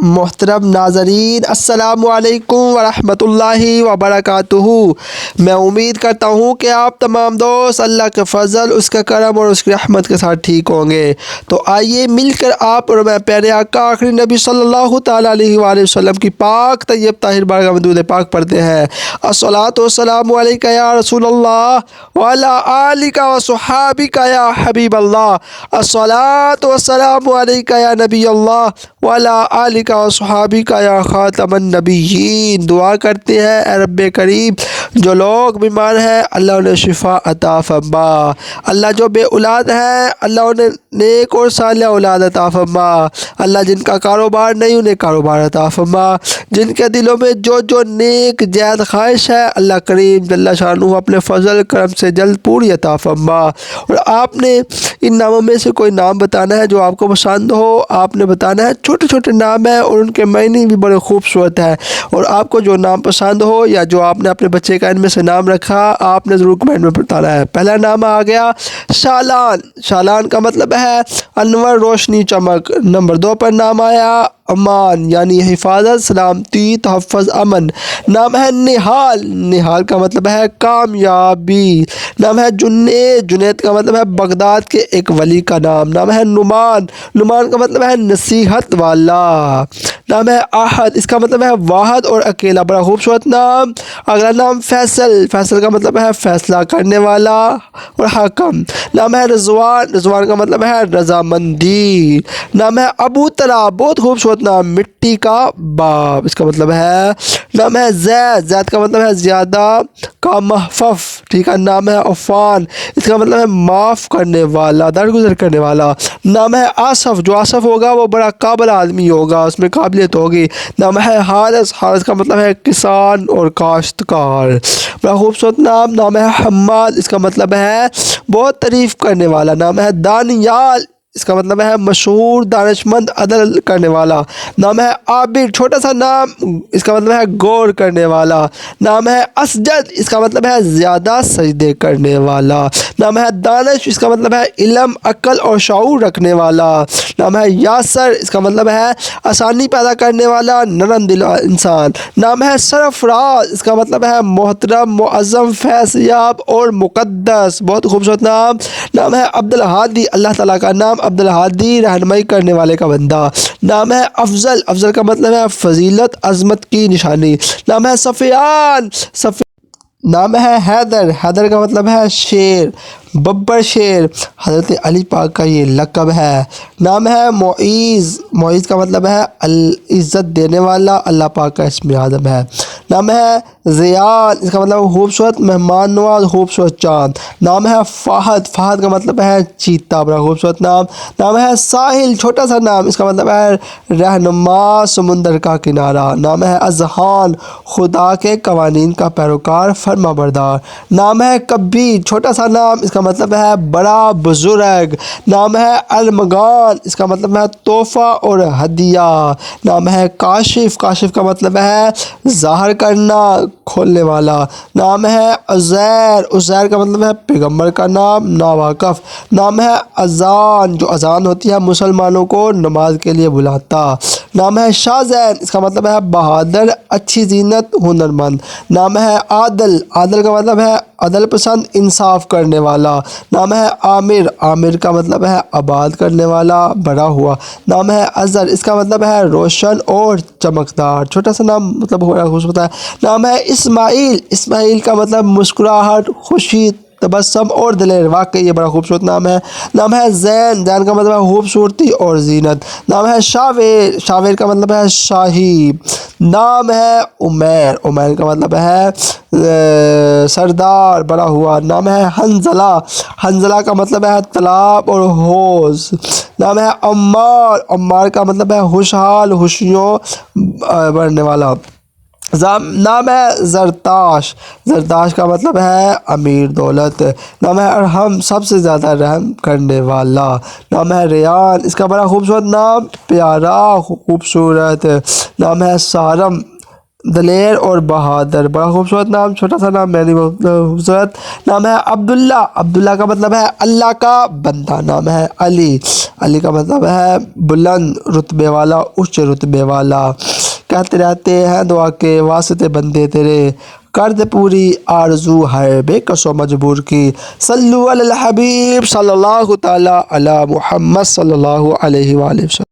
محترم ناظرین، السلام علیکم ورحمۃ اللہ وبرکاتہ۔ میں امید کرتا ہوں کہ آپ تمام دوست اللہ کے فضل، اس کا کرم اور اس کی رحمت کے ساتھ ٹھیک ہوں گے۔ تو آئیے مل کر آپ اور میں پیارے آقا آخری نبی صلی اللہ تعالیٰ علیہ وآلہ وسلم کی پاک طیب طاہر بارگاہ میں درود پاک پڑھتے ہیں۔ الصلاۃ والسلام علیک یا رسول اللہ وعلی آلک وصحابک یا حبیب اللہ۔ الصلاۃ والسلام علیک یا نبی اللہ وعلی آلک وصحابک یا خاتم النبیین۔ دعا کرتے ہیں اے رب کریم، جو لوگ بیمار ہیں اللہ انہیں شفا عطا فرما، اللہ جو بے اولاد ہیں اللہ انہیں نیک اور صالح اولاد عطا فرما، اللہ جن کا کاروبار نہیں انہیں کاروبار عطا فرما، جن کے دلوں میں جو نیک جائز خواہش ہے اللہ کریم جل شانہ اپنے فضل کرم سے جلد پوری عطا فرما۔ اور آپ نے ان ناموں میں سے کوئی نام بتانا ہے جو آپ کو پسند ہو، آپ نے بتانا ہے۔ چھوٹے چھوٹے نام ہیں اور ان کے معنی بھی بڑے خوبصورت ہیں، اور آپ کو جو نام پسند ہو یا جو آپ نے اپنے بچے کا ان میں سے نام رکھا آپ نے ضرور کمنٹ میں بتانا ہے۔ پہلا نام آ گیا شالان۔ شالان کا مطلب ہے انور، روشنی، چمک۔ نمبر 2 پر نام آیا امان، یعنی حفاظت، سلامتی، تحفظ، امن۔ نام ہے نہال۔ نہال کا مطلب ہے کامیابی۔ نام ہے جنید۔ جنید کا مطلب ہے بغداد کے ایک ولی کا نام۔ نام ہے نعمان۔ نعمان کا مطلب ہے نصیحت والا۔ نام ہے احد، اس کا مطلب ہے واحد اور اکیلا، بڑا خوبصورت نام۔ اگلا نام فیصل۔ فیصل کا مطلب ہے فیصلہ کرنے والا اور حاکم۔ نام ہے رضوان۔ رضوان کا مطلب ہے رضامندی۔ نام ہے ابو تراب، بہت خوبصورت نام، مٹی کا باپ اس کا مطلب ہے۔ نام ہے زید۔ زید کا مطلب ہے زیادہ کا محفوظ، ٹھیک ہے۔ نام ہے عفان، اس کا مطلب ہے معاف کرنے والا، درگزر کرنے والا۔ نام ہے آصف، جو آصف ہوگا وہ بڑا قابل آدمی ہوگا، اس میں قابلیت ہوگی۔ نام ہے حارث۔ حارث کا مطلب ہے کسان اور کاشتکار، بڑا خوبصورت نام۔ نام ہے حماد، اس کا مطلب ہے بہت تعریف کرنے والا۔ نام ہے دانیال، اس کا مطلب ہے مشہور، دانشمند، عدل کرنے والا۔ نام ہے عابد، چھوٹا سا نام، اس کا مطلب ہے غور کرنے والا۔ نام ہے اسجد، اس کا مطلب ہے زیادہ سجدے کرنے والا۔ نام ہے دانش، اس کا مطلب ہے علم، عقل اور شعور رکھنے والا۔ نام ہے یاسر، اس کا مطلب ہے آسانی پیدا کرنے والا، نرم دل انسان۔ نام ہے سرفراز، اس کا مطلب ہے محترم، معظم، فیض یاب اور مقدس، بہت خوبصورت نام۔ نام ہے عبدالہادی، اللہ تعالیٰ کا نام عبدالہادی، رہنمائی کرنے والے کا بندہ۔ نام ہے افضل۔ افضل کا مطلب ہے فضیلت، عظمت کی نشانی۔ نام ہے سفیان۔ نام ہے حیدر۔ حیدر کا مطلب ہے شیر، ببر شیر، حضرت علی پاک کا یہ لقب ہے۔ نام ہے معیز۔ معیز کا مطلب ہے عزت دینے والا، اللہ پاک کا اسم اعظم ہے۔ نام ہے ضیان، اس کا مطلب خوبصورت، مہمان نواز، خوبصورت چاند۔ نام ہے فہد۔ فہد کا مطلب ہے چیتا، بڑا خوبصورت نام۔ نام ہے ساحل، چھوٹا سا نام، اس کا مطلب ہے رہنما، سمندر کا کنارہ۔ نام ہے اذہان، خدا کے قوانین کا پیروکار، فرما بردار۔ نام ہے کبیر، چھوٹا سا نام، اس کا مطلب ہے بڑا بزرگ۔ نام ہے ارمغان، اس کا مطلب ہے تحفہ اور ہدیہ۔ نام ہے کاشف۔ کاشف کا مطلب ہے ظاہر کرنا، کھولنے والا۔ نام ہے عزیر۔ عزیر کا مطلب ہے پیغمبر کا نام، ناواقف۔ نام ہے اذان، جو اذان ہوتی ہے مسلمانوں کو نماز کے لیے بلاتا۔ نام ہے شاہ زین، اس کا مطلب ہے بہادر، اچھی زینت، ہنرمند۔ نام ہے عادل۔ عادل کا مطلب ہے عدل پسند، انصاف کرنے والا۔ نام ہے عامر۔ عامر کا مطلب ہے آباد کرنے والا، بڑا ہوا۔ نام ہے ازہر، اس کا مطلب ہے روشن اور چمکدار، چھوٹا سا نام مطلب ہو رہا ہے۔ نام ہے اسماعیل۔ اسماعیل کا مطلب مسکراہٹ، خوشی، تبسم اور دلیر، واقعی یہ بڑا خوبصورت نام ہے۔ نام ہے زین۔ زین کا مطلب ہے خوبصورتی اور زینت۔ نام ہے شاویر۔ شاویر کا مطلب ہے شاہی۔ نام ہے عمیر۔ عمیر کا مطلب ہے سردار، بڑا ہوا۔ نام ہے حنظلہ۔ حنظلہ کا مطلب ہے تالاب اور حوض۔ نام ہے عمار۔ عمار کا مطلب ہے خوشحال، خوشیوں بڑھنے والا۔ نام ہے زرتاش۔ زرتاش کا مطلب ہے امیر دولت۔ نام ہے ارحم، سب سے زیادہ رحم کرنے والا۔ نام ہے ریان، اس کا بڑا خوبصورت نام، پیارا، خوبصورت۔ نام ہے سارم۔ دلیر اور بہادر. بڑا خوبصورت نام، چھوٹا سا نام میں نہیں، بہت خوبصورت نام ہے عبداللہ. عبداللہ کا مطلب ہے اللہ کا بندہ. نام ہے علی. علی کا مطلب ہے بلند رتبے والا، اونچ رتبے والا. کہتے رہتے ہیں دعا کے واسطے بندے تیرے، کر دے پوری آرزو ہے بے کس و مجبور کی. صلو علی الحبیب صلی اللہ تعالی علی محمد صلی اللہ علیہ وآلہ وسلم.